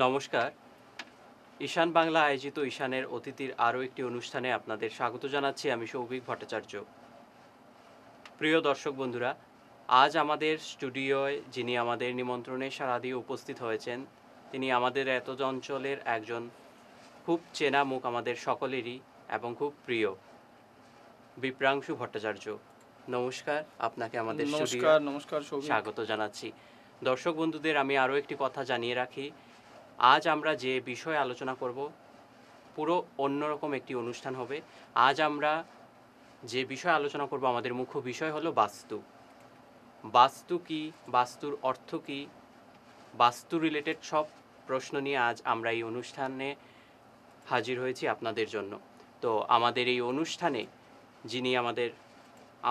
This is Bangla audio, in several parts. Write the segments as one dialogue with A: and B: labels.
A: নমস্কার। ঈশান বাংলা আয়োজিত ঈশানের অতিথির আরও একটি অনুষ্ঠানে আপনাদের স্বাগত জানাচ্ছি। আমি সৌভিক ভট্টাচার্য। প্রিয় দর্শক বন্ধুরা, আজ আমাদের স্টুডিওয় যিনি আমাদের নিমন্ত্রণে সাড়া দিয়ে উপস্থিত হয়েছেন, তিনি আমাদের এত অঞ্চলের একজন খুব চেনা মুখ আমাদের সকলেরই এবং খুব প্রিয় বিপ্রাংশু ভট্টাচার্য। নমস্কার, আপনাকে আমাদের স্টুডিওয়ে
B: নমস্কার নমস্কার সৌভিক।
A: স্বাগত জানাচ্ছি। দর্শক বন্ধুদের আমি আরও একটি কথা জানিয়ে রাখি, আজ আমরা যে বিষয়ে আলোচনা করব পুরো অন্যরকম একটি অনুষ্ঠান হবে। আজ আমরা যে বিষয়ে আলোচনা করব, আমাদের মুখ্য বিষয় হলো বাস্তু। বাস্তু কি, বাস্তুর অর্থ কি, বাস্তু রিলেটেড সব প্রশ্ন নিয়ে আজ আমরা এই অনুষ্ঠানে হাজির হয়েছি আপনাদের জন্য। তো আমাদের এই অনুষ্ঠানে যিনি আমাদের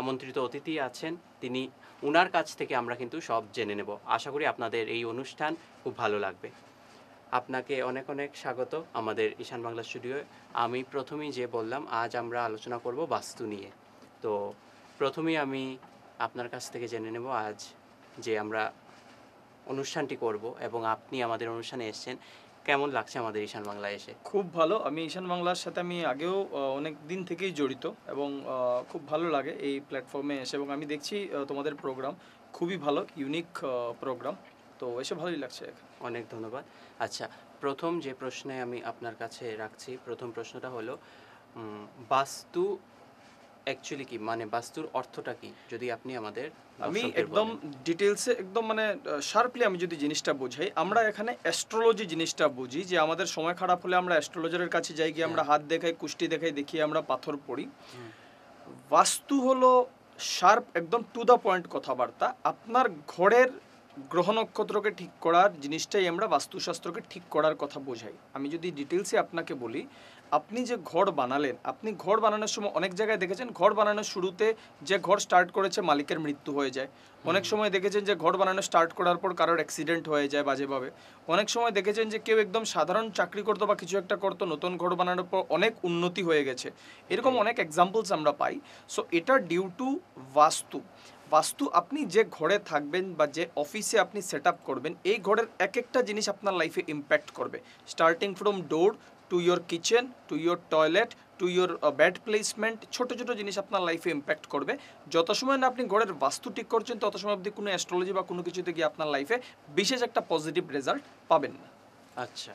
A: আমন্ত্রিত অতিথি আছেন, তিনি উনার কাছ থেকে আমরা কিন্তু সব জেনে নেব। আশা করি আপনাদের এই অনুষ্ঠান খুব ভালো লাগবে। আপনাকে অনেক অনেক স্বাগত আমাদের ঈশান বাংলা স্টুডিওয়ে। আমি প্রথমেই যে বললাম, আজ আমরা আলোচনা করব বাস্তু নিয়ে। তো প্রথমেই আমি আপনার কাছ থেকে জেনে নেব, আজ যে আমরা অনুষ্ঠানটি করব এবং আপনি আমাদের অনুষ্ঠানে এসেছেন, কেমন লাগছে আমাদের ঈশান বাংলায় এসে?
B: খুব ভালো। আমি ঈশান বাংলার সাথে আমি আগেও অনেক দিন থেকেই জড়িত এবং খুব ভালো লাগে এই প্ল্যাটফর্মে এসে, এবং আমি দেখছি তোমাদের প্রোগ্রাম খুবই ভালো, ইউনিক প্রোগ্রাম। তো এসে ভালোই লাগছে।
A: অনেক ধন্যবাদ। আচ্ছা, প্রথম যে প্রশ্নে আমি আপনার কাছে রাখছি, প্রথম প্রশ্নটা হলো বাস্তু অ্যাকচুয়ালি কি, মানে বাস্তুর অর্থটা কি, যদি আপনি আমাদের
B: আমি
A: দর্শকদের
B: একদম
A: বলেন।
B: ডিটেলসে একদম মানে শার্পলি আমি যদি জিনিসটা বোঝাই, আমরা এখানে অ্যাস্ট্রোলজি জিনিসটা বুঝি, যে আমাদের সময় খারাপ হলে আমরা অ্যাস্ট্রোলজারের কাছে যাই, গিয়ে আমরা হাত দেখাই, কুষ্টি দেখাই, দেখিয়ে আমরা পাথর পড়ি। বাস্তু হলো শার্প একদম টু দ্য পয়েন্ট কথাবার্তা। আপনার ঘরের গ্রহ নক্ষত্রকে ঠিক করার জিনিসটাই আমরা বাস্তুশাস্ত্রকে ঠিক করার কথা বোঝাই। আমি যদি ডিটেলসে আপনাকে বলি, আপনি যে ঘর বানালেন, আপনি ঘর বানানোর সময় অনেক জায়গায় দেখেছেন ঘর বানানোর শুরুতে যে ঘর স্টার্ট করেছে মালিকের মৃত্যু হয়ে যায়। অনেক সময় দেখেছেন যে ঘর বানানো স্টার্ট করার পর কারোর অ্যাক্সিডেন্ট হয়ে যায় বাজেভাবে। অনেক সময় দেখেছেন যে কেউ একদম সাধারণ চাকরি করতো বা কিছু একটা করতো, নতুন ঘর বানানোর পর অনেক উন্নতি হয়ে গেছে। এরকম অনেক এক্সাম্পলস আমরা পাই। সো এটা ডিউ টু বাস্তু। বাস্তু আপনি যে ঘরে থাকবেন বা যে অফিসে আপনি সেট আপ করবেন, এই ঘরের এক একটা জিনিস আপনার লাইফে ইম্প্যাক্ট করবে। Starting from door to your kitchen, to your toilet, to your bed placement, ছোটো ছোটো জিনিস আপনার লাইফে ইম্প্যাক্ট করবে। যত সময় না আপনি ঘরের বাস্তু ঠিক করছেন, তত সময় আপনি কোনো অ্যাস্ট্রোলজি বা কোনো কিছুতে গিয়ে আপনার লাইফে বিশেষ একটা পজিটিভ রেজাল্ট পাবেন না।
A: আচ্ছা,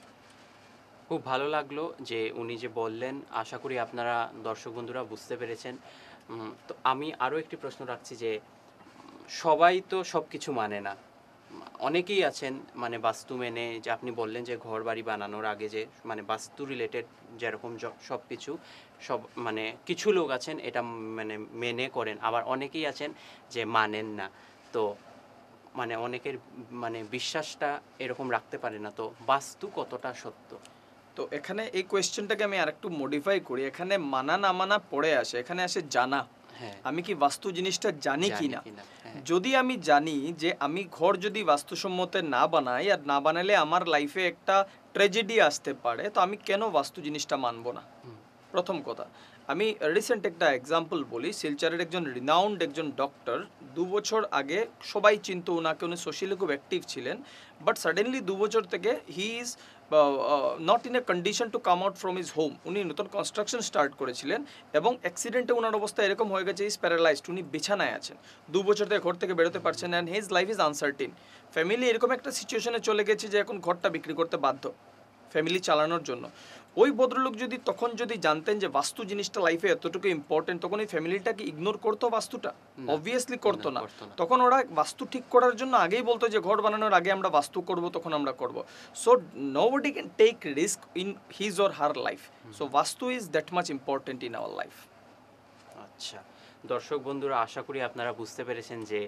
A: খুব ভালো লাগলো যে উনি যে বললেন। আশা করি আপনারা দর্শক বন্ধুরা বুঝতে পেরেছেন। তো আমি আরও একটি প্রশ্ন রাখছি যে সবাই তো সব কিছু মানে না। অনেকেই আছেন মানে বাস্তু মেনে, যে আপনি বললেন যে ঘর বাড়ি বানানোর আগে যে মানে বাস্তু রিলেটেড যেরকম সব কিছু, সব মানে কিছু লোক আছেন এটা মানে মেনে করেন, আবার অনেকেই আছেন যে মানেন না। তো মানে অনেকের মানে বিশ্বাসটা এরকম রাখতে পারে না। তো বাস্তু কতটা সত্য?
B: তো এখানে এই কোয়েশ্চেনটাকে আমি আরেকটু মডিফাই করি। এখানে মানা না মানা পড়ে আসে, এখানে আসে জানা।
A: হ্যাঁ,
B: আমি কি বাস্তু জিনিসটা জানি কি
A: জানি
B: না।
A: কিনা, হ্যাঁ।
B: যদি আমি জানি যে আমি ঘর যদি বাস্তুসম্মতে না বানাই, আর না বানালে আমার লাইফে একটা ট্র্যাজেডি আসতে পারে, তো আমি কেন বাস্তু জিনিসটা মানবো না? প্রথম কথা, আমি রিসেন্ট একটা এক্সাম্পল বলি। শিলচরের একজন রিনাউন্ড একজন ডক্টর, 2 বছর আগে সবাই চিনতো ওনাকে, উনি সোশ্যালি খুব অ্যাক্টিভ ছিলেন। বাট সাডেনলি 2 বছর থেকে he is not in a condition to come out from his home. উনি নতুন কনস্ট্রাকশন স্টার্ট করেছিলেন এবং অ্যাক্সিডেন্টে ওনার অবস্থা এরকম হয়ে গেছে, ইজ প্যারালাইজড, উনি বিছানায় আছেন। 2 বছর থেকে ঘর থেকে বেরোতে পারছেন, and his life is uncertain. Family এরকম একটা সিচুয়েশনে চলে গেছে যে এখন ঘরটা বিক্রি করতে বাধ্য ফ্যামিলি চালানোর জন্য। ওই ভদ্রলোক যদি তখন যদি জানতেন যে বাস্তু জিনিসটা লাইফে এতটুকু ইম্পর্টেন্ট, তখন এই ফ্যামিলিটাকে ইগনোর করতো বাস্তুটা? অবভিয়াসলি করতো না। তখন ওরা বাস্তু ঠিক করার জন্য আগেই বলতো যে ঘর বানানোর আগে আমরা বাস্তু করব, তখন আমরা করব। So nobody can take risk in his or her life. So Vastu is that much important in our life.
A: আচ্ছা, দর্শক বন্ধুরা, আশা করি আপনারা বুঝতে পেরেছেন যে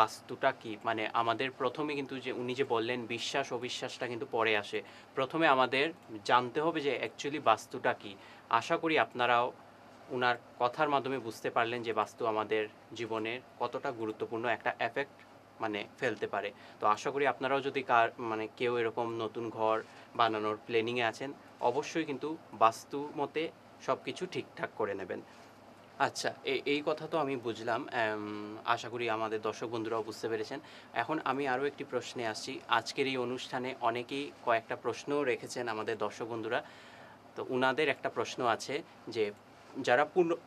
A: বাস্তুটা কি। মানে আমাদের প্রথমে কিন্তু যে উনি যে বললেন বিশ্বাস অবিশ্বাসটা কিন্তু পরে আসে, প্রথমে আমাদের জানতে হবে যে অ্যাকচুয়ালি বাস্তুটা কি। আশা করি আপনারাও ওনার কথার মাধ্যমে বুঝতে পারলেন যে বাস্তু আমাদের জীবনের কতটা গুরুত্বপূর্ণ একটা এফেক্ট মানে ফেলতে পারে। তো আশা করি আপনারাও যদি মানে কেউ এরকম নতুন ঘর বানানোর প্ল্যানিংয়ে আছেন, অবশ্যই কিন্তু বাস্তু মতে সব কিছু ঠিকঠাক করে নেবেন। আচ্ছা, এই কথা তো আমি বুঝলাম। আশা করি আমাদের দর্শক বন্ধুরাও বুঝতে পেরেছেন। এখন আমি আরও একটি প্রশ্নে আসছি। আজকের এই অনুষ্ঠানে অনেকেই কয়েকটা প্রশ্নও রেখেছেন আমাদের দর্শক বন্ধুরা। তো উনাদের একটা প্রশ্ন আছে যে যারা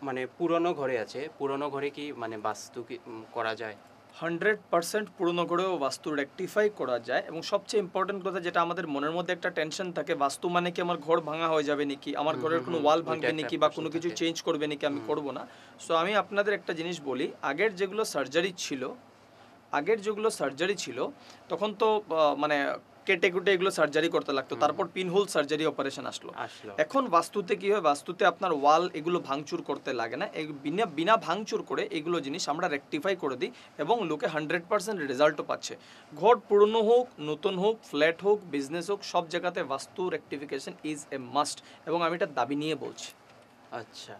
A: মানে পুরনো ঘরে আছে, পুরনো ঘরে কি মানে বাস্তু কি করা যায়?
B: 100% পুরনো করেও বাস্তু রেকটিফাই করা যায়। এবং সবচেয়ে ইম্পর্টেন্ট কথা যেটা আমাদের মনের মধ্যে একটা টেনশন থাকে, বাস্তু মানে কি আমার ঘর ভাঙা হয়ে যাবে নাকি, আমার
A: হুম,
B: ঘরের
A: হুম,
B: কোনো
A: হুম।
B: ওয়াল
A: ওইটা
B: ভাঙবে
A: একটা
B: নাকি, বা
A: প্রশ্ন
B: কোনো কিছু
A: থাকে।
B: চেঞ্জ করবে নাকি, আমি
A: হুম,
B: করব না। সো আমি আপনাদের একটা জিনিস বলি, আগের যেগুলো সার্জারি ছিল তখন তো মানে কেটে কুটে এগুলো সার্জারি করতে লাগতো,
A: হুম,
B: তারপর পিনহোল সার্জারি অপারেশন আসলো।
A: আসলো।
B: এখন বাস্তুতে কি হয়, বাস্তুতে আপনার ওয়াল এগুলো ভাঙচুর করতে লাগে না, বিনা বিনা ভাঙচুর করে এগুলো জিনিস আমরা রেকটিফাই করে দিই, এবং লোকে 100% রেজাল্টও পাচ্ছে। ঘর পুরনো হোক, নতুন হোক, ফ্ল্যাট হোক, বিজনেস হোক, সব জায়গাতে বাস্তু রেকটিফিকেশন ইজ এ মাস্ট, এবং আমি এটা দাবি নিয়ে বলছি।
A: আচ্ছা,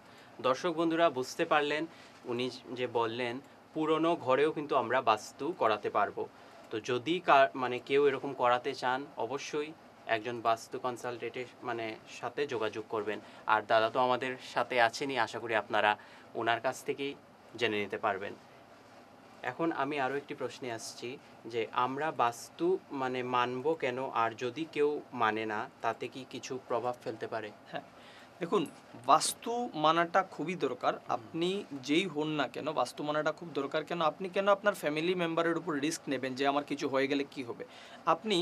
A: দর্শক বন্ধুরা বুঝতে পারলেন উনি যে বললেন পুরনো ঘরেও কিন্তু আমরা বাস্তু করাতে পারবো। তো যদি মানে কেউ এরকম করাতে চান অবশ্যই একজন বাস্তু কনসালটেন্টের মানে সাথে যোগাযোগ করবেন। আর দাদা তো আমাদের সাথে আছেনই, আশা করি আপনারা ওনার কাছ থেকেই জেনে নিতে পারবেন। এখন আমি আরও একটি প্রশ্নে আসছি যে আমরা বাস্তু মানে মানবো কেন, আর যদি কেউ মানে না তাতে কি কিছু প্রভাব ফেলতে পারে?
B: হ্যাঁ, দেখুন, বাস্তু মানাটা খুবই দরকার। আপনি যেই হন না কেন, বাস্তু মানাটা খুব দরকার। কেন আপনি কেন আপনার ফ্যামিলি মেম্বারের উপর রিস্ক নেবেন যে আমার কিছু হয়ে গেলে কি হবে? আপনি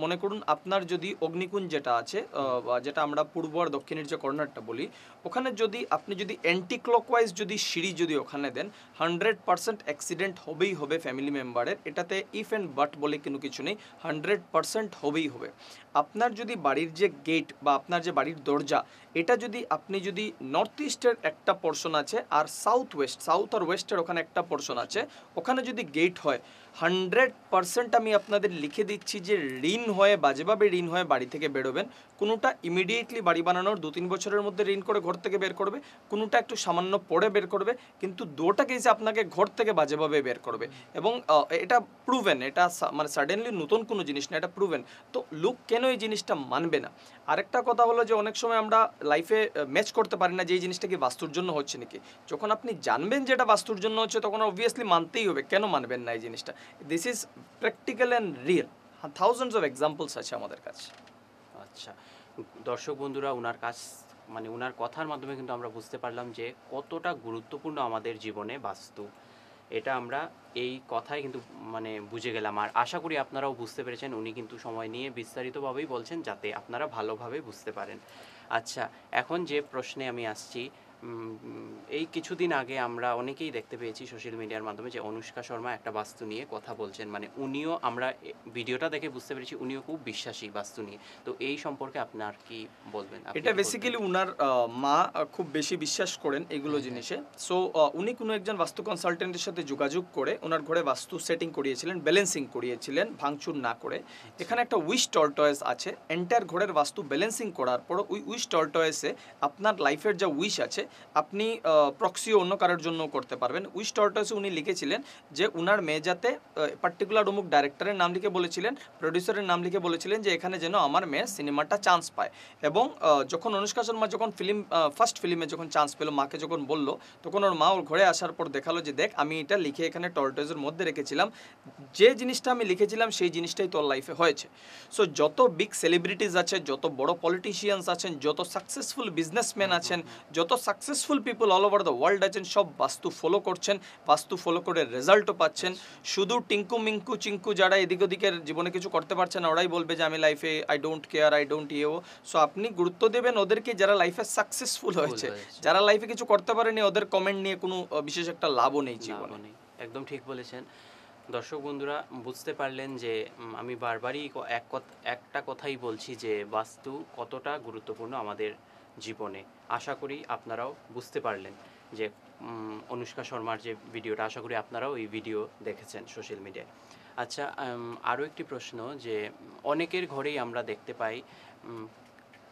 B: মনে করুন আপনার যদি অগ্নিকুঞ্জ যেটা আছে, বা যেটা আমরা পূর্ব আর দক্ষিণের যে কর্নারটা বলি, ওখানে যদি আপনি যদি অ্যান্টি ক্লকওয়াইজ যদি সিঁড়ি যদি ওখানে দেন, 100% অ্যাক্সিডেন্ট হবেই হবে ফ্যামিলি মেম্বারের। এটাতে ইফ অ্যান্ড বাট বলে কোনো কিছু নেই, 100% হবেই হবে। আপনার যদি বাড়ির যে গেট বা আপনার যে বাড়ির দরজা, এটা যদি আপনি যদি নর্থ ইস্টের একটা পোর্শন আছে আর সাউথ আর ওয়েস্টের ওখানে একটা পোর্শন আছে, ওখানে যদি গেট হয়, 100% আমি আপনাদের লিখে দিচ্ছি যে ঋণ হয়ে, বাজেভাবে ঋণ হয়ে বাড়ি থেকে বেরোবেন। কোনোটা ইমিডিয়েটলি বাড়ি বানানোর 2-3 বছরের মধ্যে ঋণ করে ঘর থেকে বের করবে, কোনোটা একটু সামান্য পরে বের করবে, কিন্তু দুটো কেসে আপনাকে ঘর থেকে বাজেভাবে বের করবে। এবং এটা প্রুভেন, এটা মানে সাডেনলি নতুন কোনো জিনিস না, এটা প্রুভেন। তো লোক কেন এই জিনিসটা মানবে না? আরেকটা কথা হলো যে অনেক সময় আমরা লাইফে ম্যাচ করতে পারি না যে এই জিনিসটা কি বাস্তুর জন্য হচ্ছে নাকি। যখন আপনি জানবেন যে এটা বাস্তুর জন্য হচ্ছে, তখন অবভিয়াসলি মানতেই হবে। কেন মানবেন না এই জিনিসটা? This is practical and real. Thousands of examples আছে আমাদের কাছে।
A: আচ্ছা, দর্শক বন্ধুরা ওনার কাছ মানে ওনার কথার মাধ্যমে কিন্তু আমরা বুঝতে পারলাম যে কতটা গুরুত্বপূর্ণ আমাদের জীবনে বাস্তু। এটা আমরা এই কথায় কিন্তু মানে বুঝে গেলাম। আর আশা করি আপনারাও বুঝতে পেরেছেন, উনি কিন্তু সময় নিয়ে বিস্তারিতভাবেই বলছেন যাতে আপনারা ভালোভাবে বুঝতে পারেন। আচ্ছা, এখন যে প্রশ্নে আমি আসছি, এই কিছুদিন আগে আমরা অনেকেই দেখতে পেয়েছি সোশ্যাল মিডিয়ার মাধ্যমে যে অনুষ্কা শর্মা একটা বাস্তু নিয়ে কথা বলছেন। মানে উনিও, আমরা ভিডিওটা দেখে বুঝতে পেরেছি উনিও খুব বিশ্বাসী বাস্তু নিয়ে। তো এই সম্পর্কে আপনার কি বলবেন? আপনি
B: এটা
A: কি বলবেন?
B: বেসিক্যালি উনার মা খুব বেশি বিশ্বাস করেন এগুলো
A: হ্যাঁ, হ্যাঁ।
B: জিনিসে। সো উনি কোনো একজন বাস্তু কনসালটেন্টের সাথে যোগাযোগ করে ওনার ঘরে বাস্তু সেটিং করিয়েছিলেন, ব্যালেন্সিং করিয়েছিলেন ভাঙচুর না করে। এখানে একটা উইশ টর্টয়েস আছে, এন্টায়ার ঘরের বাস্তু ব্যালেন্সিং করার পর ওই উইশ টর্টয়েসে আপনার লাইফের যা উইশ আছে আপনি প্রক্সিও অন্য কারোর জন্য করতে পারবেন। উইশ টর্টয়েসে উনি লিখেছিলেন যে উনার মেয়ে যাতে পার্টিকুলার অমুক ডাইরেক্টরের নাম লিখে বলেছিলেন, প্রডিউসারের নাম লিখে বলেছিলেন যে এখানে যেন আমার মেয়ে সিনেমাটা চান্স পায়। এবং যখন অনুষ্কা শর্মা যখন ফার্স্ট ফিল্মে যখন চান্স পেলো, মাকে যখন বললো, তখন ওর মা ওর ঘরে আসার পর দেখালো যে দেখ আমি এটা লিখে এখানে টর্টয়েজের মধ্যে রেখেছিলাম, যে জিনিসটা আমি লিখেছিলাম সেই জিনিসটাই তোর লাইফে হয়েছে। সো যত বিগ সেলিব্রিটিজ আছে, যত বড় পলিটিশিয়ানস আছেন, যত সাকসেসফুল বিজনেসম্যান আছেন, যত successful people all over the world আছেন, সব বাস্তু ফলো করছেন, বাস্তু ফলো করে রেজাল্টও পাচ্ছেন। শুধু টিঙ্কু মিঙ্কু চিঙ্কু যারা এদিক ওদিকের জীবনে কিছু করতে পারছে না, ওরাই বলবে যে আমি লাইফে I don't care, I don't ইয়েও। সো আপনি গুরুত্ব দেবেন ওদেরকে যারা লাইফে সাকসেসফুল হয়েছে। যারা লাইফে কিছু করতে পারেনি ওদের কমেন্ট নিয়ে কোনো বিশেষ একটা লাভও নেই জীবনে।
A: একদম ঠিক বলেছেন। দর্শক বন্ধুরা বুঝতে পারলেন যে আমি বারবারই একটা কথাই বলছি যে বাস্তু কতটা গুরুত্বপূর্ণ আমাদের জীবনে। আশা করি আপনারাও বুঝতে পারলেন যে অনুষ্কা শর্মার যে ভিডিওটা, আশা করি আপনারাও এই ভিডিও দেখেছেন সোশ্যাল মিডিয়ায়। আচ্ছা, আরও একটি প্রশ্ন যে অনেকের ঘরেই আমরা দেখতে পাই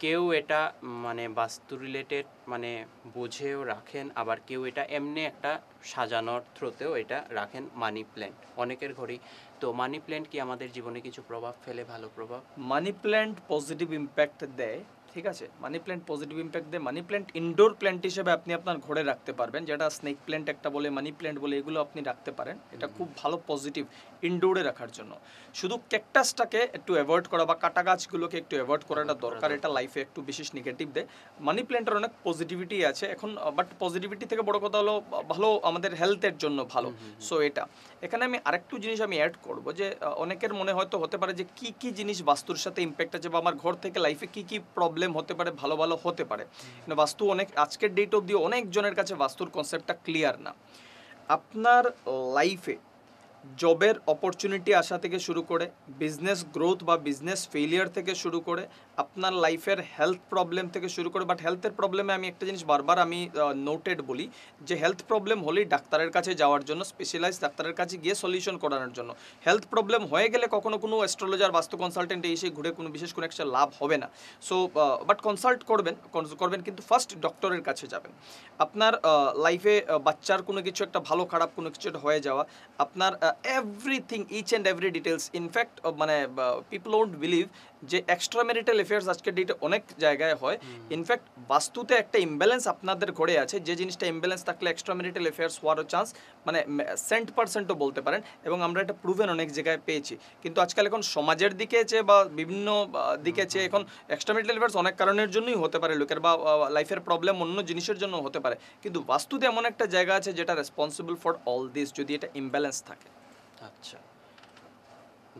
A: কেউ এটা মানে বাস্তু রিলেটেড মানে বুঝেও রাখেন, আবার কেউ এটা এমনি একটা সাজানোর থ্রুতেও এটা রাখেন মানি প্ল্যান্ট অনেকের ঘরেই। তো মানি প্ল্যান্ট কি আমাদের জীবনে কিছু প্রভাব ফেলে, ভালো প্রভাব?
B: মানি প্ল্যান্ট পজিটিভ ইম্প্যাক্ট দেয়, ঠিক আছে, মানি প্ল্যান্ট পজিটিভ ইম্প্যাক্ট দেয়। মানি প্ল্যান্ট ইনডোর প্ল্যান্ট হিসেবে আপনি আপনার ঘরে রাখতে পারবেন, যেটা স্নেক প্ল্যান্ট একটা বলে, মানি প্ল্যান্ট বলে, এগুলো আপনি রাখতে পারেন। এটা খুব ভালো পজিটিভ ইনডোরে রাখার জন্য। শুধু ক্যাকটাসটাকে একটু অ্যাভয়েড করা বা কাটা গাছগুলোকে একটু অ্যাভয়েড করাটা দরকার, এটা লাইফে একটু বিশেষ নেগেটিভ দেয়। মানি প্ল্যান্টের অনেক পজিটিভিটি আছে এখন, বাট পজিটিভিটি থেকে বড় কথা হলো ভালো আমাদের হেলথের জন্য ভালো। সো এটা এখানে আমি আরেকটু জিনিস আমি অ্যাড করব যে অনেকের মনে হয়তো হতে পারে যে কি কি জিনিস বাস্তুর সাথে ইম্প্যাক্ট আছে, বা আমার ঘর থেকে লাইফে কি কি প্রবলেম হতে পারে, ভালো ভালো হতে পারে। কিন্তু বাস্তু অনেক আজকের ডেট অবধি অনেকজনের কাছে বাস্তুর কনসেপ্টটা ক্লিয়ার না। আপনার লাইফে জবের অপরচুনিটি আসা থেকে শুরু করে, বিজনেস গ্রোথ বা বিজনেস ফেলিয়ার থেকে শুরু করে, আপনার লাইফের হেলথ প্রবলেম থেকে শুরু করে, বাট হেলথের প্রবলেমে আমি একটা জিনিস বারবার আমি নোটেড বলি যে হেলথ প্রবলেম হলেই ডাক্তারের কাছে যাওয়ার জন্য, স্পেশালাইজ ডাক্তারের কাছে গিয়ে সলিউশন করানোর জন্য। হেলথ প্রবলেম হয়ে গেলে কখনো কোনো অ্যাস্ট্রোলজার বাস্তু কনসালটেন্ট এসে ঘুরে কোনো বিশেষ কোনো একটা লাভ হবে না। সো বাট কনসাল্ট করবেন কিন্তু ফার্স্ট ডক্টরের কাছে যাবেন। আপনার লাইফে বাচ্চার কোনো কিছু একটা ভালো খারাপ কোনো কিছু একটা হয়ে যাওয়া, আপনার everything, each and every details, in fact মানে পিপল ওন্ট বিলিভ যে এক্সট্রা ম্যারিটাল অ্যাফেয়ার্স আজকের ডেটে অনেক জায়গায় হয়। ইনফ্যাক্ট বাস্তুতে একটা ইমব্যালেন্স আপনাদের ঘরে আছে, যে জিনিসটা ইমব্যালেন্স থাকলে এক্সট্রা ম্যারিটাল অ্যাফেয়ার্স হওয়ারও চান্স মানে 100% বলতে পারেন, এবং আমরা এটা প্রুভেন অনেক জায়গায় পেয়েছি। কিন্তু আজকাল এখন সমাজের দিকে চেয়ে বা বিভিন্ন দিকে চেয়ে এখন এক্সট্রা ম্যারিটাল অ্যাফেয়ার্স অনেক কারণের জন্যই হতে পারে লোকের, বা লাইফের প্রবলেম অন্য জিনিসের জন্য হতে পারে। কিন্তু বাস্তুতে এমন একটা জায়গা আছে যেটা রেসপন্সিবল ফর অল দিস, যদি এটা ইমব্যালেন্স থাকে।
A: আচ্ছা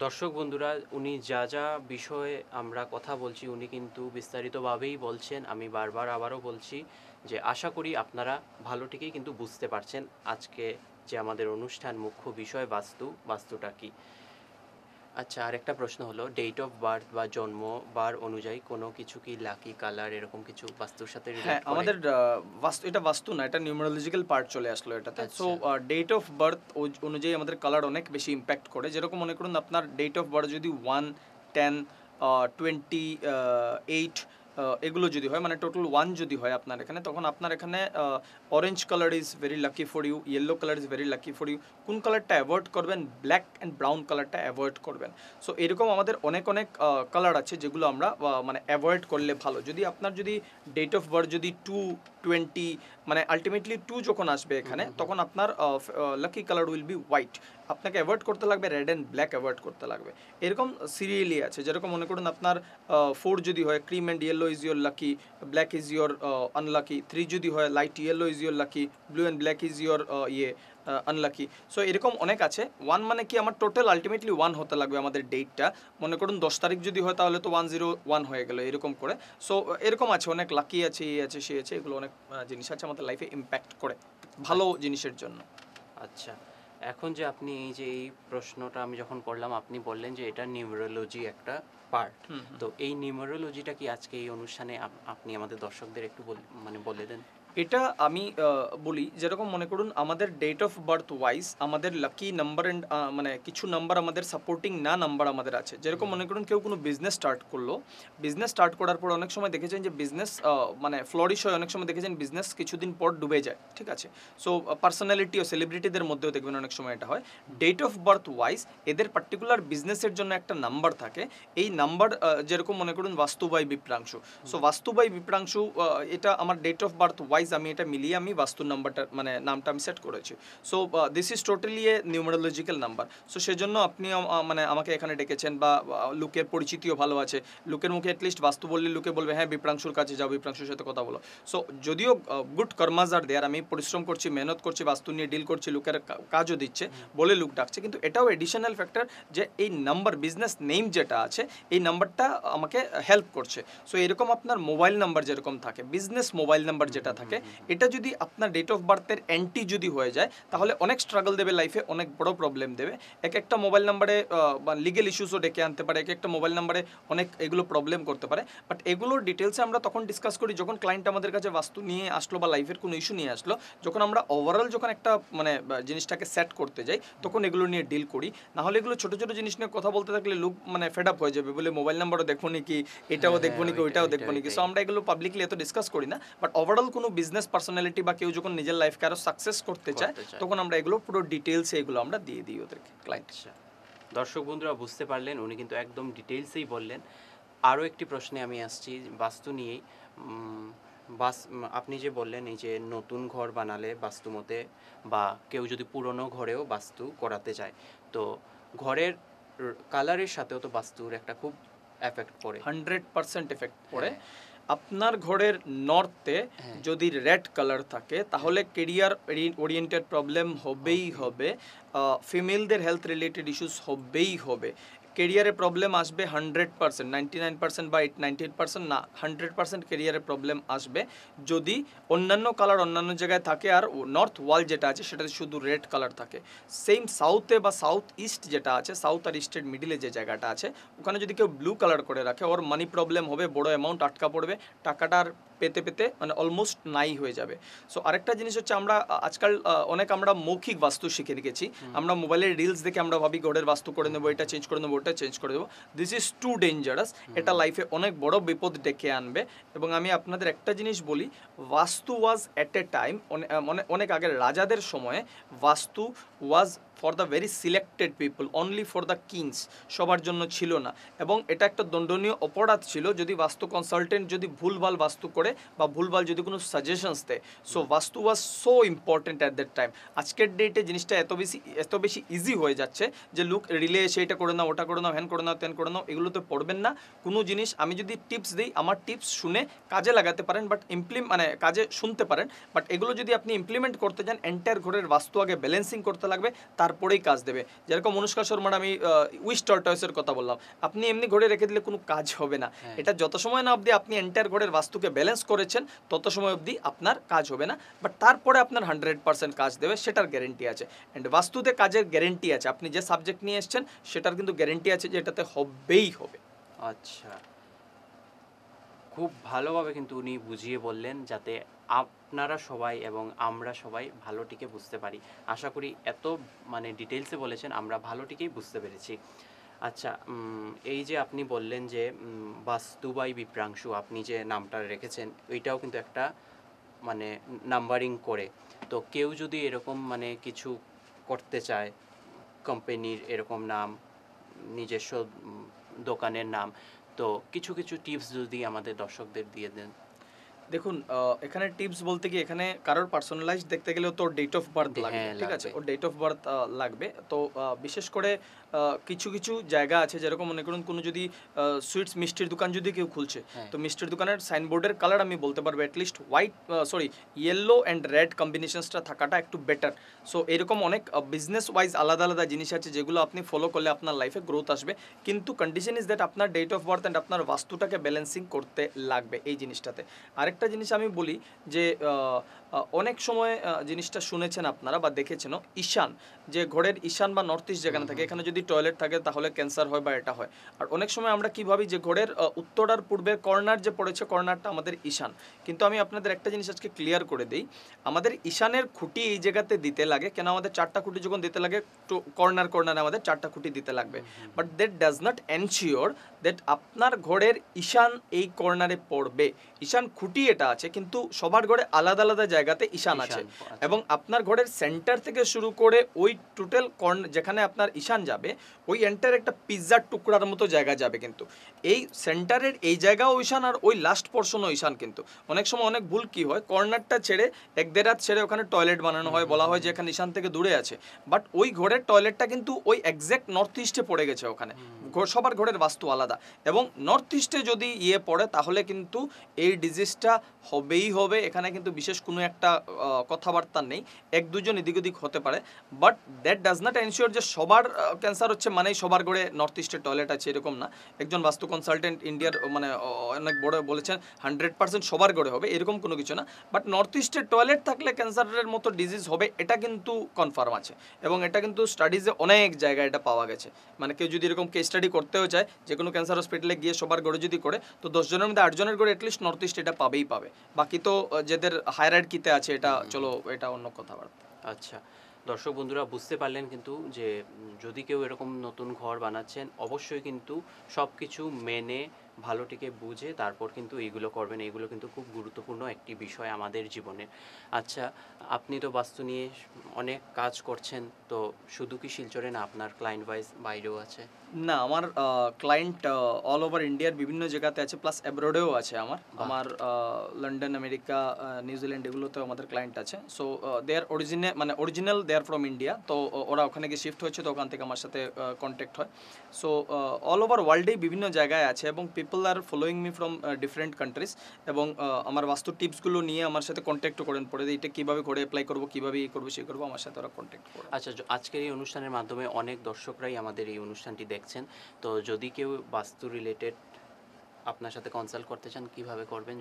A: দর্শক বন্ধুরা, উনি যা যা বিষয়ে আমরা কথা বলছি উনি কিন্তু বিস্তারিতভাবেই বলছেন। আমি বারবার আবারও বলছি যে আশা করি আপনারা ভালো ঠিকই কিন্তু বুঝতে পারছেন আজকে যে আমাদের অনুষ্ঠান মুখ্য বিষয় বাস্তুটা কি। আচ্ছা, আরেকটা প্রশ্ন হলো, ডেট অফ বার্থ বা জন্ম বার অনুযায়ী কোনো কিছু কি লাকি কালার এরকম কিছু বাস্তুর সাথে রিলেট
B: হ্যাঁ,
A: করে?
B: আমাদের বাস্তু, এটা বাস্তু না, এটা নিউমারোলজিক্যাল পার্ট চলে আসলো এটাতে। সো ডেট অফ বার্থ অনুযায়ী আমাদের কালার অনেক বেশি ইম্প্যাক্ট করে। যেরকম মনে করুন আপনার ডেট অফ বার্থ যদি 1, 10, 28 এগুলো যদি হয়, মানে টোটাল 1 যদি হয় আপনার এখানে, তখন আপনার এখানে orange colour is very lucky for you, yellow colour is very lucky for you. কোন কালারটা অ্যাভয়েড করবেন? ব্ল্যাক অ্যান্ড ব্রাউন কালারটা অ্যাভয়েড করবেন। সো এরকম আমাদের অনেক অনেক কালার আছে যেগুলো আমরা মানে অ্যাভয়েড করলে ভালো। যদি আপনার যদি ডেট অফ বার্থ যদি 2, 20 মানে আলটিমেটলি 2 যখন আসবে এখানে, তখন আপনার lucky colour will be white. আপনাকে অ্যাভয়েড করতে লাগবে রেড অ্যান্ড ব্ল্যাক অ্যাভয়েড করতে লাগবে। এরকম সিরিয়ালি আছে। যেরকম মনে করুন আপনার 4 যদি হয়, cream and yellow is your lucky, black is your unlucky. 3 যদি হয়, light yellow is your lucky, blue and black is your unlucky. So এরকম অনেক আছে। 1 মানে কি আমার টোটাল আলটিমেটলি 1 হতে লাগবে আমাদের ডেটটা। মনে করুন 10 তারিখ যদি হয় তাহলে তো 101 হয়ে গেল, এরকম করে। সো এরকম আছে, অনেক লাকি আছে, এই আছে, সে আছে, এগুলো অনেক জিনিস আছে আমাদের লাইফে ইম্প্যাক্ট করে ভালো জিনিসের জন্য।
A: আচ্ছা, এখন যে আপনি এই প্রশ্নটা আমি যখন করলাম, আপনি বললেন যে এটা নিউমেরোলজি একটা পার্ট। তো এই নিউমেরোলজিটা কি আজকে এই অনুষ্ঠানে আপনি আমাদের দর্শকদের একটু মানে বলে দেন?
B: এটা আমি বলি, যেরকম মনে করুন আমাদের ডেট অফ বার্থ ওয়াইজ আমাদের লাকি নাম্বার অ্যান্ড মানে কিছু নাম্বার আমাদের সাপোর্টিং না নাম্বার আমাদের আছে। যেরকম মনে করুন কেউ কোনো বিজনেস স্টার্ট করলো, বিজনেস স্টার্ট করার পর অনেক সময় দেখেছেন যে বিজনেস মানে ফ্লরিশ হয়, অনেক সময় দেখেছেন বিজনেস কিছুদিন পর ডুবে যায়, ঠিক আছে। সো পার্সোনালিটি ও সেলিব্রিটিদের মধ্যেও দেখবেন অনেক সময় এটা হয়। ডেট অফ বার্থ ওয়াইজ এদের পার্টিকুলার বিজনেসের জন্য একটা নাম্বার থাকে। এই নাম্বার যেরকম মনে করুন বাস্তু বাই বিপ্রাংশু। সো বাস্তু বাই বিপ্রাংশু এটা আমার ডেট অফ বার্থ ওয়াইজ আমি এটা মিলিয়ে আমি বাস্তুর নাম্বারটা মানে নামটা আমি সেট করেছি। So this is totally a numerological number. So সেজন্য আপনি মানে আমাকে এখানে ডেকেছেন, বা লোকের পরিচিতিও ভালো আছে, লোকের মুখে অ্যাটলিস্ট বাস্তু বললে লোকে বলবে হ্যাঁ বিপ্রাংশুর কাছে যাও, বিপ্রাংশুর সাথে কথা বলো। সো যদিও গুড কর্মাজ আর দেয়ার, আমি পরিশ্রম করছি, মেহনত করছি, বাস্তু নিয়ে ডিল করছি, লোকের কাজও দিচ্ছে বলে লোক ডাকছে, কিন্তু এটাও এডিশনাল ফ্যাক্টর যে এই নাম্বার বিজনেস নেম যেটা আছে এই নাম্বারটা আমাকে হেল্প করছে। সো এরকম আপনার মোবাইল নাম্বার যেরকম থাকে, বিজনেস মোবাইল নাম্বার যেটা থাকে, এটা যদি আপনার ডেট অফ বার্থের অ্যান্টি যদি হয়ে যায় তাহলে অনেক স্ট্রাগল দেবে লাইফে, অনেক বড় প্রবলেম দেবে। এক একটা মোবাইল নাম্বারে লিগেল ইস্যুসও ডেকে আনতে পারে, এক একটা মোবাইল নাম্বারে অনেক এগুলো প্রবলেম করতে পারে। বাট এগুলোর ডিটেলসে আমরা তখন ডিসকাস করি যখন ক্লায়েন্ট আমাদের কাছে বাস্তু নিয়ে আসলো বা লাইফের কোনো ইস্যু নিয়ে আসলো, যখন আমরা ওভারঅল যখন একটা মানে জিনিসটাকে সেট করতে যাই তখন এগুলো নিয়ে ডিল করি। নাহলে এগুলো ছোটো ছোটো জিনিস নিয়ে কথা বলতে থাকলে লোক মানে ফেড আপ হয়ে যাবে, বলে মোবাইল নাম্বারও দেখবো নাকি, এটাও দেখবো নাকি, ওইটাও দেখবো নাকি। সো আমরা এগুলো পাবলিকলি এত ডিসকাস করি না। বাট ওভারঅল কোনো বিজনেস পার্সোনালিটি বা কেউ যখন নিজের লাইফকে আরও সাকসেস করতে চায় তখন আমরা এগুলো পুরো ডিটেলসে এগুলো আমরা দিয়ে দিই ওদেরকে, ক্লায়েন্ট।
A: দর্শক বন্ধুরা বুঝতে পারলেন, উনি কিন্তু একদম ডিটেলসেই বললেন। আরও একটি প্রশ্নে আমি আসছি বাস্তু নিয়েই। আপনি যে বললেন এই যে নতুন ঘর বানালে বাস্তু মতে বা কেউ যদি পুরনো ঘরেও বাস্তু করাতে চায়, তো ঘরের কালারের সাথেও তো বাস্তুর একটা খুব এফেক্ট পড়ে।
B: 100% এফেক্ট পড়ে।
A: হ্যাঁ,
B: আপনার ঘরের নর্থে
A: হ্যাঁ,
B: যদি রেড কালার থাকে তাহলে কেরিয়ার ওরিয়েন্টেড প্রবলেম হবেই হবে, ফিমেলদের হেলথ রিলেটেড ইস্যুস হবেই হবে, কেরিয়ারে প্রবলেম আসবে 100%, 99% বা 90% না, 100% কেরিয়ারে প্রবলেম আসবে যদি অন্যান্য কালার অন্যান্য জায়গায় থাকে আর নর্থ ওয়াল যেটা আছে সেটাতে শুধু রেড কালার থাকে। সেম সাউথে বা সাউথ ইস্ট যেটা আছে, সাউথ আর ইস্টের মিডিলে যে জায়গাটা আছে ওখানে যদি কেউ ব্লু কালার করে রাখে, ওর মানি প্রবলেম হবে, বড় অ্যামাউন্ট আটকা পড়বে, টাকাটার পেতে পেতে মানে অলমোস্ট নাই হয়ে যাবে। সো আরেকটা জিনিস হচ্ছে আমরা আজকাল অনেক আমরা মৌখিক বাস্তু শিখে রেখেছি। আমরা মোবাইলের রিলস দেখে আমরা ভাবি ঘরের বাস্তু করে নেবো, এটা চেঞ্জ করে নেবো, ওটা চেঞ্জ করে দেবো। This is too dangerous. এটা লাইফে অনেক বড় বিপদ ডেকে আনবে। এবং আমি আপনাদের একটা জিনিস বলি, বাস্তু ওয়াজ এট এ টাইম, অনেক আগের রাজাদের সময়ে vastu was for the very selected people, only for the kings, সবার জন্য ছিল না। এবং এটা একটা দণ্ডনীয় অপরাধ ছিল যদি বাস্তু কনসালটেন্ট যদি ভুলভাল বাস্তু করে বা ভুলভাল যদি কোনো সাজেশনস দেয়। সো বাস্তু was so important at that time. আজকের ডেটে জিনিসটা এত বেশি ইজি হয়ে যাচ্ছে যে লুক রিলে এসে এটা করে নাও, ওটা করে নাও, হ্যান করে নাও, ত্যান করে নাও, এগুলোতে পড়বেন না। কোনো জিনিস আমি যদি টিপস দিই, আমার টিপস শুনে কাজে লাগাতে পারেন, বাট মানে কাজে শুনতে পারেন, বাট এগুলো যদি আপনি ইমপ্লিমেন্ট করতে যান, এন্টায়ার ঘরের বাস্তু আগে ব্যালেন্সিং করতে লাগবে, তারপরেই কাজ দেবে। যেরকম অনুষ্কা শর্মার আমি উইশ টর্টয়েসের কথা বললাম, আপনি এমনি ঘরে রেখে দিলে কোনো কাজ হবে না। এটা যত সময় না অবধি আপনি এন্টায়ার ঘরের বাস্তুকে ব্যালেন্স করেছেন তত সময় অবধি আপনার কাজ হবে না, বাট তারপরে আপনার 100% কাজ দেবে, সেটার গ্যারেন্টি আছে। অ্যান্ড বাস্তুতে কাজের গ্যারেন্টি আছে, আপনি যে সাবজেক্ট নিয়ে এসছেন সেটার কিন্তু গ্যারেন্টি আছে যে এটাতে হবেই হবে।
A: আচ্ছা, খুব ভালোভাবে কিন্তু উনি বুঝিয়ে বললেন যাতে আপনারা সবাই এবং আমরা সবাই ভালোটিকে বুঝতে পারি। আশা করি এত মানে ডিটেলসে বলেছেন, আমরা ভালোটিকেই বুঝতে পেরেছি। আচ্ছা, এই যে আপনি বললেন যে বাস্তু বাই বিপ্রাংশু, আপনি যে নামটা রেখেছেন ওইটাও কিন্তু একটা মানে নাম্বারিং করে। তো কেউ যদি এরকম মানে কিছু করতে চায়, কোম্পানির এরকম নাম, নিজস্ব দোকানের নাম, তো কিছু কিছু টিপস যদি আমাদের দর্শকদের দিয়ে দেন।
B: দেখুন, এখানে টিপস বলতে কি, এখানে কারোর পার্সোনালাইজ দেখতে গেলে তো ডেট অফ বার্থ লাগবে,
A: হ্যাঁ,
B: ঠিক আছে,
A: লাগবে।
B: ওর ডেট অফ বার্থ লাগবে। তো বিশেষ করে কিছু কিছু জায়গা আছে, যেরকম মনে করুন কোনো যদি সুইটস মিষ্টির দোকান যদি কেউ খুলছে,
A: হ্যাঁ।
B: তো মিষ্টির দোকানের সাইনবোর্ডের কালার আমি বলতে পারবো at least white, yellow and red কম্বিনেশনসটা থাকাটা একটু বেটার। সো এরকম অনেক বিজনেস ওয়াইজ আলাদা আলাদা জিনিস আছে যেগুলো আপনি ফলো করলে আপনার লাইফে গ্রোথ আসবে, কিন্তু কন্ডিশন ইজ দ্যাট আপনার ডেট অফ বার্থ অ্যান্ড আপনার বাস্তুটাকে ব্যালেন্সিং করতে লাগবে এই জিনিসটাতে। আরেকটা জিনিস আমি বলি যে অনেক সময় জিনিসটা শুনেছেন আপনারা বা দেখেছেনও, ঈশান, যে ঘরের ঈশান বা নর্থ ইস্ট যেখানে থাকে এখানে যদি টয়লেট থাকে তাহলে ক্যান্সার হয় বা এটা হয়। আর অনেক সময় আমরা কি ভাবি যে ঘরের উত্তর আর পূর্বে কর্নার যে পড়েছে কর্নারটা আমাদের ঈশান, কিন্তু আমি আপনাদের একটা জিনিস আজকে ক্লিয়ার করে দিই, আমাদের ঈশানের খুঁটি এই জায়গাতে দিতে লাগে কেন, আমাদের 4টা খুঁটি যখন দিতে লাগে তো কর্নারে আমাদের 4টা খুঁটি দিতে লাগবে, but that does not ensure that আপনার ঘরের ঈশান এই কর্নারে পড়বে। ঈশান খুঁটি এটা আছে কিন্তু সবার ঘরে আলাদা আলাদা জায়গাতে ঈশান আছে, এবং আপনার ঘরের সেন্টার থেকে শুরু করে ওই টোটাল কর্নার যেখানে আপনার ঈশান যাবে ওই এন্টার একটা পিৎজার টুকরার মতো জায়গা যাবে, কিন্তু এই সেন্টারের এই জায়গাও ঈশান আর ওই লাস্ট পোর্শনও ঈশান। কিন্তু অনেক সময় অনেক ভুল কি হয়, কর্নারটা ছেড়ে 1-1.5 হাত ছেড়ে ওখানে টয়লেট বানানো হয়, বলা হয় যে এখানে ঈশান থেকে দূরে আছে, বাট ওই ঘরের টয়লেটটা কিন্তু ওই এক্স্যাক্ট নর্থ ইস্টে পড়ে গেছে ওখানে। সবার ঘরের বাস্তু আলাদা, এবং নর্থ ইস্টে যদি পড়ে তাহলে কিন্তু এই ডিজিজটা হবেই হবে। এখানে কিন্তু বিশেষ কোনো একটা কথাবার্তা নেই, 1-2 জন এদিক ওদিক হতে পারে, but that does not ensure যে সবার ক্যান্সার হচ্ছে মানেই সবার ঘরে নর্থ ইস্টের টয়লেট আছে, এরকম না। একজন বাস্তু কনসালটেন্ট ইন্ডিয়ার মানে অনেক বড় বলেছেন 100% সবার ঘরে হবে, এরকম কোনো কিছু না, বাট নর্থ ইস্টের টয়লেট থাকলে ক্যান্সারের মতো ডিজিজ হবে এটা কিন্তু কনফার্ম আছে, এবং এটা কিন্তু স্টাডিজে অনেক জায়গায় এটা পাওয়া গেছে। মানে কেউ যদি এরকম কেস স্টাডি করতেও চায় যে কোনো ক্যান্সার হসপিটালে গিয়ে সবার ঘরে যদি করে, তো 10 জনের মধ্যে 8 জনের ঘরে অ্যাটলিস্ট নর্থ ইস্ট এটা পাবেই পাবে, বাকি তো যাদের হায়ারার্কিতে আছে এটা চলো এটা অন্য কথাবার্তা।
A: আচ্ছা, দর্শক বন্ধুরা বুঝতে পারলেন কিন্তু যে যদি কেউ এরকম নতুন ঘর বানাচ্ছেন অবশ্যই কিন্তু সব কিছু মেনে ভালোটিকে বুঝে তারপর কিন্তু এইগুলো করবেন। এইগুলো কিন্তু খুব গুরুত্বপূর্ণ একটি বিষয় আমাদের জীবনের। আচ্ছা, আপনি তো বাস্তু নিয়ে অনেক কাজ করছেন, তো শুধু কি শিলচরে না, আপনার ক্লায়েন্ট ওয়াইজ বাইরেও আছে?
B: না, আমার ক্লায়েন্ট অল ওভার ইন্ডিয়ার বিভিন্ন জায়গাতে আছে, প্লাস অ্যাব্রোডেও আছে আমার।
A: বাহ!
B: আমার লন্ডন, আমেরিকা, নিউজিল্যান্ড এগুলোতেও আমাদের ক্লায়েন্ট আছে। So they are original they are from India. তো ওরা ওখানে গিয়ে শিফট হয়েছে, তো ওখান থেকে আমার সাথে কন্ট্যাক্ট হয়। সো অল ওভার ওয়ার্ল্ডেই বিভিন্ন জায়গায় আছে এবং people R following me from different countries. এবং আমার বাস্তু টিপসগুলো নিয়ে আমার সাথে কন্ট্যাক্ট করেন, পরে যে এটা কীভাবে করে অ্যাপ্লাই করবো, কীভাবে এই করবো সেই করবো, আমার সাথে ওরা কন্ট্যাক্ট করে।
A: আচ্ছা, আজকের এই অনুষ্ঠানের মাধ্যমে অনেক দর্শকরাই আমাদের এই অনুষ্ঠানটি দেখছেন। তো যদি কেউ বাস্তু রিলেটেড আপনার সাথে কনসাল্ট করতে চান, কিভাবে করবেন?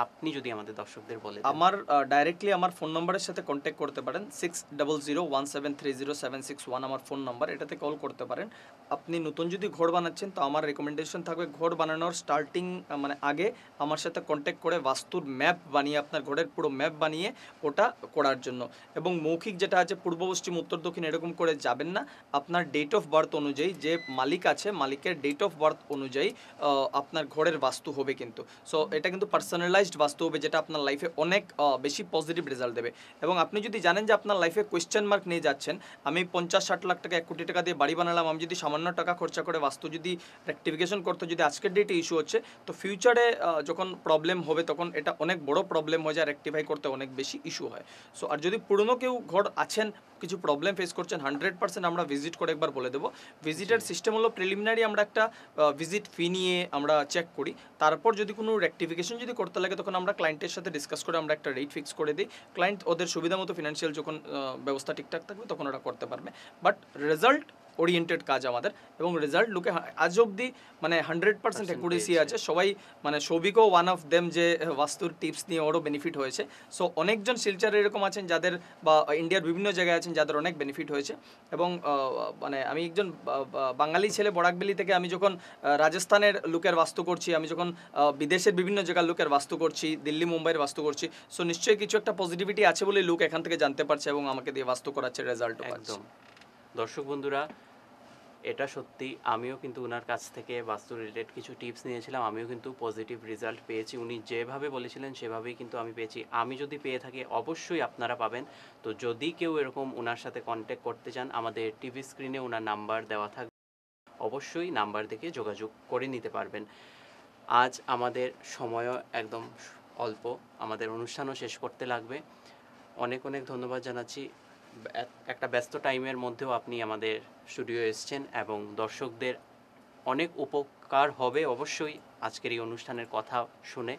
A: আপনি যদি আমাদের দর্শকদের বলে দেন।
B: আমার ডাইরেক্টলি আমার ফোন নম্বরের সাথে কন্ট্যাক্ট করতে পারেন। 6001730761 আমার ফোন নাম্বার, এটাতে কল করতে পারেন। আপনি নতুন যদি ঘর বানাচ্ছেন, তো আমার রেকমেন্ডেশন থাকবে ঘর বানানোর স্টার্টিং মানে আগে আমার সাথে কন্ট্যাক্ট করে বাস্তুর ম্যাপ বানিয়ে, আপনার ঘরের পুরো ম্যাপ বানিয়ে ওটা করার জন্য। এবং মৌখিক যেটা আছে পূর্ব পশ্চিম উত্তর দক্ষিণ এরকম করে যাবেন না। আপনার ডেট অফ বার্থ অনুযায়ী, যে মালিক আছে মালিকের ডেট অফ বার্থ অনুযায়ী আপনার ঘরের বাস্তু হবে কিন্তু। সো এটা কিন্তু পার্সোনালাইজড বাস্তু হবে, যেটা আপনার লাইফে অনেক বেশি পজিটিভ রেজাল্ট দেবে। এবং আপনি যদি জানেন যে আপনার লাইফে কোয়েশ্চেন মার্ক নিয়ে যাচ্ছেন, আমি 50-60 লাখ টাকা 1 কোটি টাকা দিয়ে বাড়ি বানালাম, আমি যদি সামান্য টাকা খরচা করে বাস্তু যদি রেকটিফিকেশন করতে যদি আজকের ডেটে ইস্যু হচ্ছে, তো ফিউচারে যখন প্রবলেম হবে তখন এটা অনেক বড় প্রবলেম হয়ে যায়, রেকটিফাই করতে অনেক বেশি ইস্যু হয়। সো আর যদি পুরনো কেউ ঘর আছেন, কিছু প্রবলেম ফেস করছেন, 100% আমরা ভিজিট করে একবার বলে দেবো। ভিজিটের সিস্টেম হলো প্রিলিমিনারি আমরা একটা ভিজিট ফি নিয়ে আমরা চেক করি। তারপর যদি কোনো রেকটিফিকেশন যদি করতে লাগে, তখন আমরা ক্লায়েন্টের সাথে ডিসকাস করে আমরা একটা রেট ফিক্স করে দিই। ক্লায়েন্ট ওদের সুবিধা মতো ফিনান্সিয়াল যখন ব্যবস্থা ঠিকঠাক থাকবে তখন ওরা করতে পারবে। বাট রেজাল্ট ওরিয়েন্টেড কাজ আমাদের, এবং রেজাল্ট লুকে আজ অবধি মানে 100% অ্যাকুরেসি আছে। সবাই মানে সৌভিকও ওয়ান অফ দেম, যে বাস্তুর টিপস নিয়ে ওরও বেনিফিট হয়েছে। সো অনেকজন শিলচরে এরকম আছেন যাদের, বা ইন্ডিয়ার বিভিন্ন জায়গায় আছেন যাদের অনেক বেনিফিট হয়েছে। এবং মানে আমি একজন বাঙালি ছেলে বরাকবেলি থেকে, আমি যখন রাজস্থানের লুকের বাস্তু করছি, আমি যখন বিদেশের বিভিন্ন জায়গার লুকের বাস্তু করছি, দিল্লি মুম্বাইয়ের বাস্তু করছি, সো নিশ্চয়ই কিছু একটা পজিটিভিটি আছে বলে লুক এখান থেকে জানতে পারছে এবং আমাকে দিয়ে বাস্তু করাচ্ছে, রেজাল্টও পাচ্ছে।
A: একদম। দর্শক বন্ধুরা, এটা সত্যি, আমিও কিন্তু ওনার কাছ থেকে বাস্তু রিলেটেড কিছু টিপস নিয়েছিলাম, আমিও কিন্তু পজিটিভ রেজাল্ট পেয়েছি। উনি যেভাবে বলেছিলেন সেভাবেই কিন্তু আমি পেয়েছি। আমি যদি পেয়ে থাকি, অবশ্যই আপনারা পাবেন। তো যদি কেউ এরকম ওনার সাথে কন্ট্যাক্ট করতে চান, আমাদের টিভি স্ক্রিনে ওনার নাম্বার দেওয়া থাকবে, অবশ্যই নাম্বার দেখে যোগাযোগ করে নিতে পারবেন। আজ আমাদের সময়ও একদম অল্প, আমাদের অনুষ্ঠানও শেষ করতে লাগবে। অনেক অনেক ধন্যবাদ জানাচ্ছি। একটা ব্যস্ত টাইমের মধ্যেও আপনি আমাদের স্টুডিও এসেছেন, এবং দর্শকদের অনেক উপকার হবে অবশ্যই আজকের এই অনুষ্ঠানের কথা শুনে।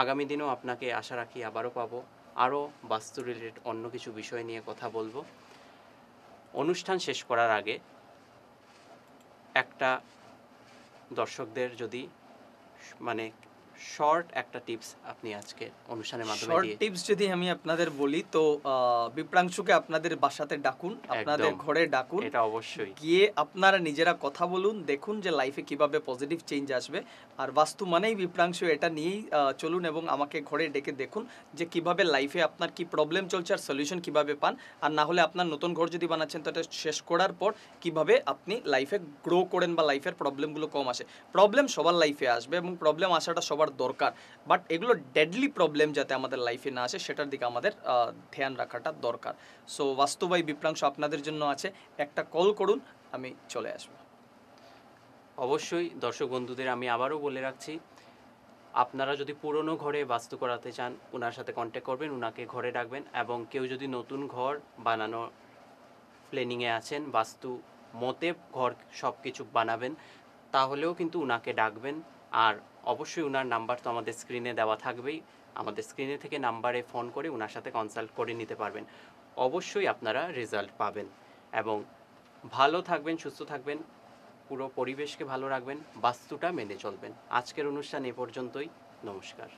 A: আগামী দিনেও আপনাকে আশা রাখি আবারও পাবো, আরও বাস্তু রিলেটেড অন্য কিছু বিষয় নিয়ে কথা বলবো। অনুষ্ঠান শেষ করার আগে একটা দর্শকদের যদি মানে শর্ট একটা টিপস আপনি আজকে অনুষ্ঠানের মাধ্যমে
B: শর্ট
A: দিয়ে।
B: টিপস যদি আমি আপনাদের বলি, তো বিপ্রাংশুকে আপনাদের বাসাতে ডাকুন, আপনাদের
A: একদম,
B: ঘরে ডাকুন,
A: এটা অবশ্যই।
B: গিয়ে আপনারা নিজেরা কথা বলুন, দেখুন যে লাইফে কিভাবে পজিটিভ চেঞ্জ আসবে। আর বাস্তু মানেই বিপ্রাংশু, এটা নিয়েই চলুন এবং আমাকে ঘরে ডেকে দেখুন যে কিভাবে লাইফে আপনার কি প্রবলেম চলছে আর সলিউশন কিভাবে পান। আর না হলে আপনার নতুন ঘর যদি বানাচ্ছেন, তো এটা শেষ করার পর কিভাবে আপনি লাইফে গ্রো করেন বা লাইফের প্রবলেমগুলো কম আসে। প্রবলেম সবার লাইফে আসবে এবং প্রবলেম আসাটা সবার দরকার, বাট এগুলো ডেডলি প্রবলেম যাতে আমাদের লাইফে না আসে সেটার দিকে আমাদের ধ্যান রাখাটা দরকার। সো বাস্তবাই বিপ্রাংশু আপনাদের জন্য আছে, একটা কল করুন, আমি চলে আসবো।
A: অবশ্যই দর্শক বন্ধুদের আমি আবারও বলে রাখছি, আপনারা যদি পুরনো ঘরে বাস্তু করাতে চান, ওনার সাথে কন্ট্যাক্ট করবেন, ওনাকে ঘরে ডাকবেন। এবং কেউ যদি নতুন ঘর বানানো প্ল্যানিংয়ে আছেন, বাস্তু মতে ঘর সব কিছু বানাবেন, তাহলেও কিন্তু ওনাকে ডাকবেন। আর অবশ্যই ওনার নাম্বার তো আমাদের স্ক্রিনে দেওয়া থাকবেই, আমাদের স্ক্রিনে থেকে নাম্বারে ফোন করে ওনার সাথে কনসাল্ট করে নিতে পারবেন। অবশ্যই আপনারা রেজাল্ট পাবেন। এবং ভালো থাকবেন, সুস্থ থাকবেন, পুরো পরিবেশকে ভালো রাখবেন, বাস্তুটা মেনে চলবেন। আজকের অনুষ্ঠান এ পর্যন্তই। নমস্কার।